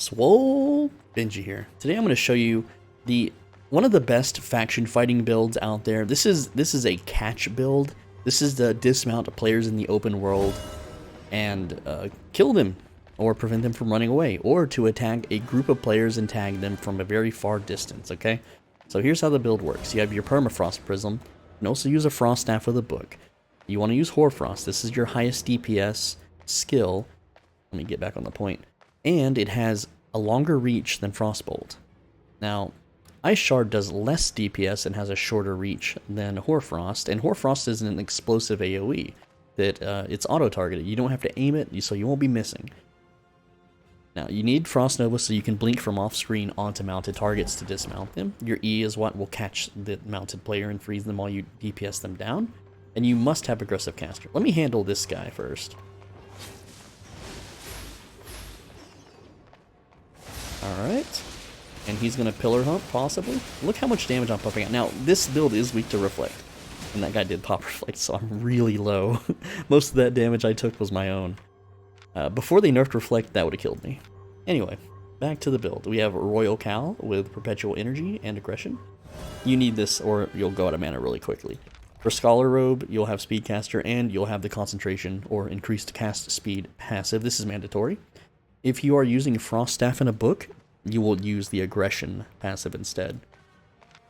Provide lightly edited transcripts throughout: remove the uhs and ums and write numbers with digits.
SwoleBenji here. Today I'm going to show you one of the best faction fighting builds out there. This is a catch build. This is to dismount players in the open world and kill them or prevent them from running away, or to attack a group of players and tag them from a very far distance, okay? So here's how the build works. You have your permafrost prism. You can also use a frost staff with a book. You want to use hoarfrost. This is your highest DPS skill. Let me get back on the point. And it has a longer reach than frostbolt. Now, Ice Shard does less DPS and has a shorter reach than Hoarfrost, and Hoarfrost is an explosive AoE that it's auto-targeted. You don't have to aim it, so you won't be missing. Now, you need Frost Nova so you can blink from off-screen onto mounted targets to dismount them. Your E is what will catch the mounted player and freeze them while you DPS them down. And you must have Aggressive Caster. Let me handle this guy first. Alright. And he's going to Pillar Hump, possibly. Look how much damage I'm pumping out. Now, this build is weak to Reflect. And that guy did pop Reflect, so I'm really low. Most of that damage I took was my own. Before they nerfed Reflect, that would have killed me. Anyway, back to the build. We have Royal Cal with Perpetual Energy and Aggression. You need this or you'll go out of mana really quickly. For Scholar Robe, you'll have Speedcaster and you'll have the Concentration or Increased Cast Speed passive. This is mandatory. If you are using Frost Staff in a book, you will use the Aggression passive instead.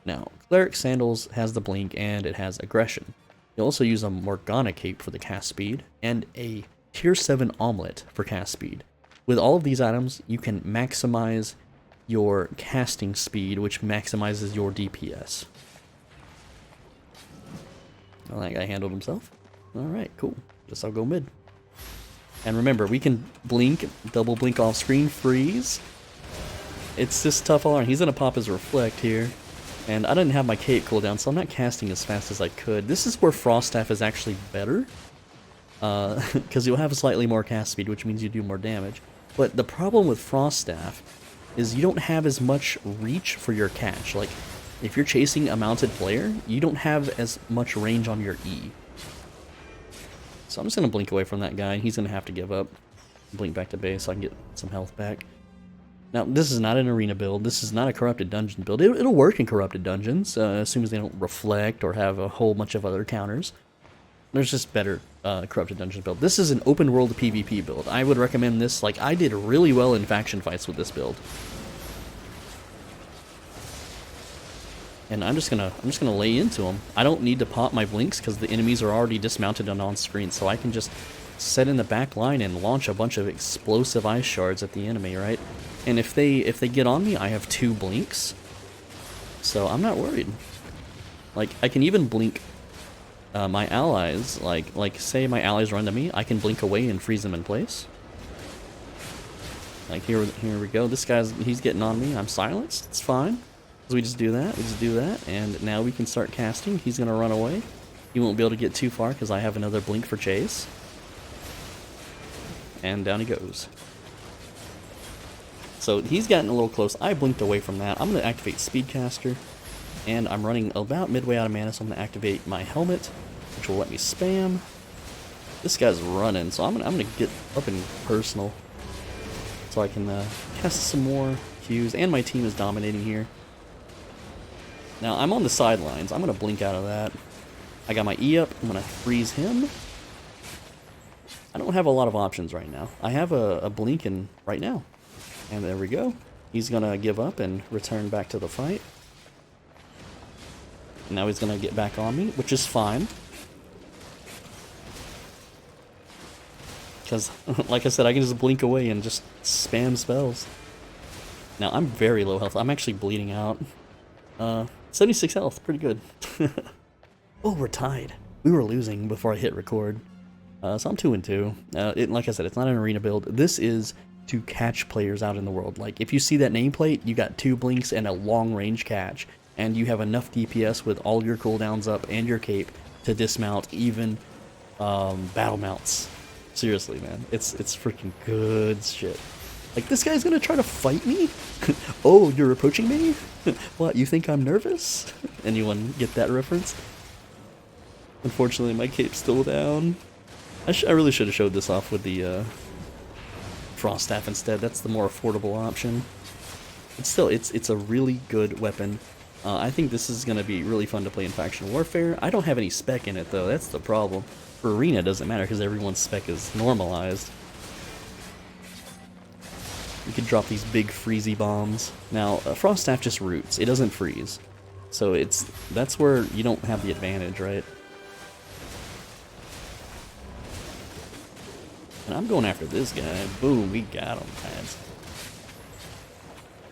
Now, Cleric Sandals has the Blink and it has Aggression. You'll also use a Morgana Cape for the cast speed and a Tier 7 Omelet for cast speed. With all of these items, you can maximize your casting speed, which maximizes your DPS. Well, that guy handled himself. Alright, cool. Guess I'll go mid. And remember, we can blink, double blink off screen, freeze. It's just tough all around. He's going to pop his Reflect here. And I didn't have my cape cooldown, so I'm not casting as fast as I could. This is where Frost Staff is actually better. Because you'll have slightly more cast speed, which means you do more damage. But the problem with Frost Staff is you don't have as much reach for your catch. Like, if you're chasing a mounted player, you don't have as much range on your E. So I'm just going to blink away from that guy. He's going to have to give up. Blink back to base so I can get some health back. Now, this is not an arena build. This is not a corrupted dungeon build. It'll work in corrupted dungeons, as soon as they don't reflect or have a whole bunch of other counters. There's just better corrupted dungeon build. This is an open world PvP build. I would recommend this. Like, I did really well in faction fights with this build. And I'm just gonna lay into them. I don't need to pop my blinks because the enemies are already dismounted and on screen, so I can just set in the back line and launch a bunch of explosive ice shards at the enemy, right? And if they get on me, I have 2 blinks, so I'm not worried. Like, I can even blink my allies. Like say my allies run to me, I can blink away and freeze them in place. Like here we go. This he's getting on me. I'm silenced. It's fine. So we just do that, and now we can start casting. He's gonna run away. He won't be able to get too far because I have another blink for chase. And down he goes. So he's gotten a little close. I blinked away from that. I'm gonna activate Speedcaster, and I'm running about midway out of mana, so I'm gonna activate my helmet, which will let me spam. This guy's running, so I'm gonna get up in personal, so I can cast some more Qs, and my team is dominating here. Now, I'm on the sidelines. I'm going to blink out of that. I got my E up. I'm going to freeze him. I don't have a lot of options right now. I have a blink in right now. And there we go. He's going to give up and return back to the fight. Now he's going to get back on me, which is fine. Because, like I said, I can just blink away and just spam spells. Now, I'm very low health. I'm actually bleeding out. 76 health, pretty good. Oh, we're tied. We were losing before I hit record. So I'm 2-2. Like I said, it's not an arena build. This is to catch players out in the world. Like, if you see that nameplate, you got 2 blinks and a long range catch. And you have enough DPS with all your cooldowns up and your cape to dismount even battle mounts. Seriously, man. It's freaking good shit. Like, this guy's gonna try to fight me? Oh, you're approaching me? What, you think I'm nervous? Anyone get that reference? Unfortunately, my cape's still down. I really should have showed this off with the Frost Staff instead. That's the more affordable option. But still, it's a really good weapon. I think this is going to be really fun to play in Faction Warfare. I don't have any spec in it though, that's the problem. For Arena it doesn't matter because everyone's spec is normalized. You can drop these big freezy bombs. Now, Frost Staff just roots, it doesn't freeze. So that's where you don't have the advantage, right? And I'm going after this guy. Boom, we got him, guys.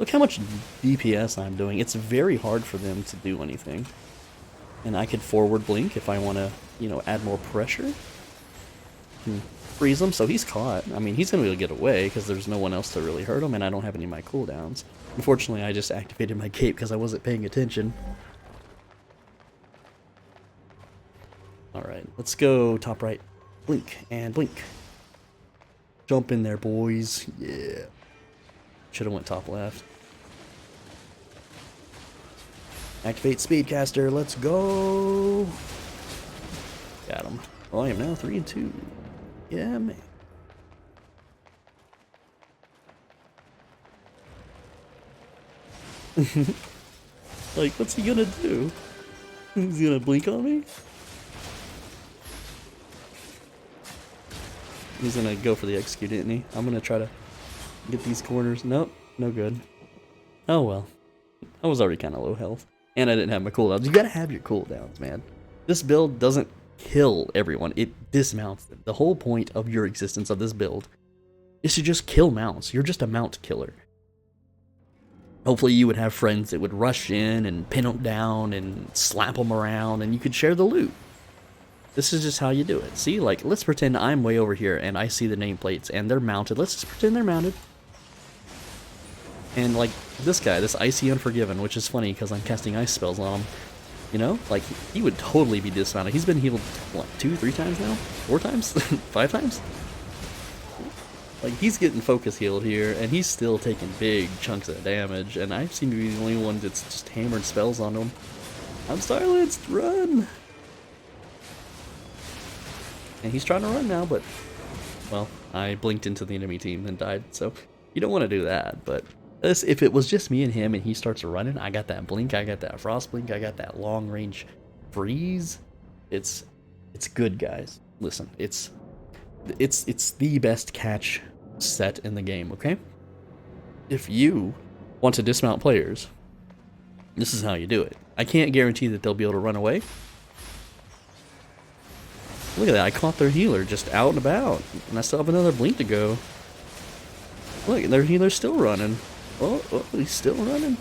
Look how much DPS I'm doing. It's very hard for them to do anything. And I could forward blink if I want to, you know, add more pressure. Freeze him, so he's caught. I mean, he's going to be able to get away because there's no one else to really hurt him, and I don't have any of my cooldowns. Unfortunately, I just activated my cape because I wasn't paying attention. Alright, let's go top right. Blink and blink. Jump in there, boys. Yeah. Should have went top left. Activate Speedcaster. Let's go. Got him. Oh, I am now 3 and 2. Yeah, man. Like, what's he gonna do? He's gonna blink on me? He's gonna go for the execute, isn't he? I'm gonna try to get these corners. Nope, no good. Oh well. I was already kind of low health. And I didn't have my cooldowns. You gotta have your cooldowns, man. This build doesn't kill everyone. It dismounts them. The whole point of your existence of this build is to just kill mounts. You're just a mount killer. Hopefully you would have friends that would rush in and pin them down and slap them around and you could share the loot. This is just how you do it. See, like, let's pretend I'm way over here and I see the nameplates and they're mounted. Let's just pretend they're mounted. And, like, this guy, this Icy Unforgiven, which is funny because I'm casting ice spells on him. You know? Like, he would totally be dismounted. He's been healed, what, 2, 3 times now? 4 times? 5 times? Like, he's getting focus healed here, and he's still taking big chunks of damage, and I seem to be the only one that's just hammered spells on him. I'm silenced! Run! And he's trying to run now, but, well, I blinked into the enemy team and died, so you don't want to do that, but if it was just me and him and he starts running, I got that blink, I got that frost blink, I got that long range freeze. It's good, guys. Listen, it's the best catch set in the game, okay? If you want to dismount players, this is how you do it. I can't guarantee that they'll be able to run away. Look at that, I caught their healer just out and about, and I still have another blink to go. Look, their healer's still running. Oh, he's still running.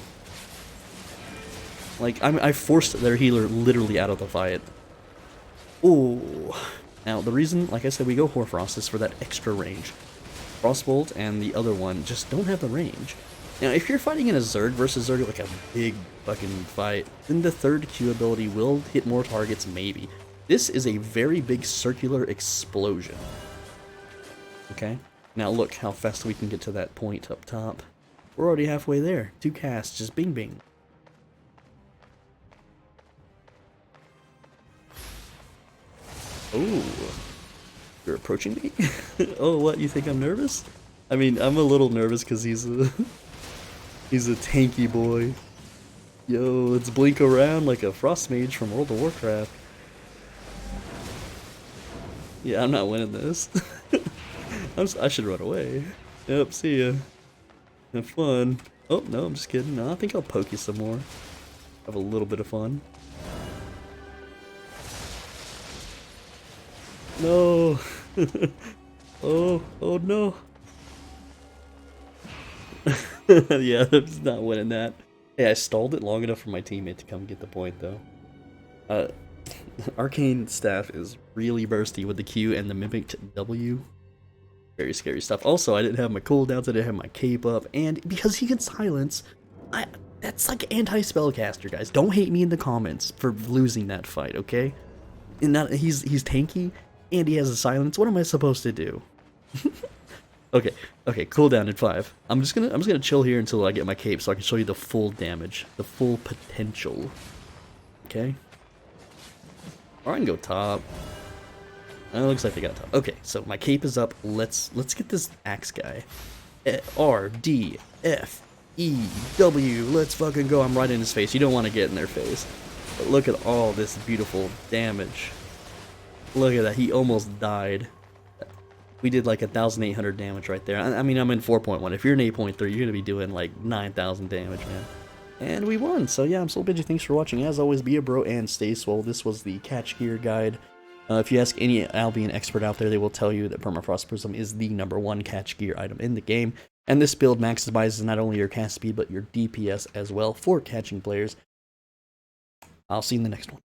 Like, I forced their healer literally out of the fight. Ooh. Now, the reason, like I said, we go Hoarfrost is for that extra range. Frostbolt and the other one just don't have the range. Now, if you're fighting in a Zerg versus Zerg, like a big fucking fight, then the third Q ability will hit more targets, maybe. This is a very big circular explosion. Okay? Now look how fast we can get to that point up top. We're already halfway there. 2 casts, just bing bing. Oh, you're approaching me? Oh, what, you think I'm nervous? I mean, I'm a little nervous because he's a tanky boy. Yo, let's blink around like a frost mage from World of Warcraft. Yeah, I'm not winning this. I should run away. Yep, see ya. Have fun. Oh, no, I'm just kidding. No, I think I'll poke you some more. Have a little bit of fun. No. Oh no. Yeah, I'm just not winning that. Hey, I stalled it long enough for my teammate to come get the point, though. Arcane Staff is really bursty with the Q and the mimicked W. Very scary stuff. Also, I didn't have my cooldowns, I didn't have my cape up, and because he can silence, that's like anti-spellcaster, guys. Don't hate me in the comments for losing that fight, okay? And not, he's tanky, and he has a silence. What am I supposed to do? Okay, cooldown in 5. I'm just gonna chill here until I get my cape so I can show you the full damage, the full potential. Okay? Or I can go top. It looks like they got top. Okay, so my cape is up. Let's get this axe guy. R D F E W. Let's fucking go. I'm right in his face. You don't want to get in their face. But look at all this beautiful damage. Look at that. He almost died. We did like 1,800 damage right there. I mean, I'm in 4.1. If you're in 8.3, you're going to be doing like 9,000 damage, man. And we won. So yeah, I'm SwoleBenji. Thanks for watching. As always, be a bro and stay swole. This was the catch gear guide. If you ask any Albion expert out there, they will tell you that Permafrost Prism is the #1 catch gear item in the game. And this build maximizes not only your cast speed, but your DPS as well for catching players. I'll see you in the next one.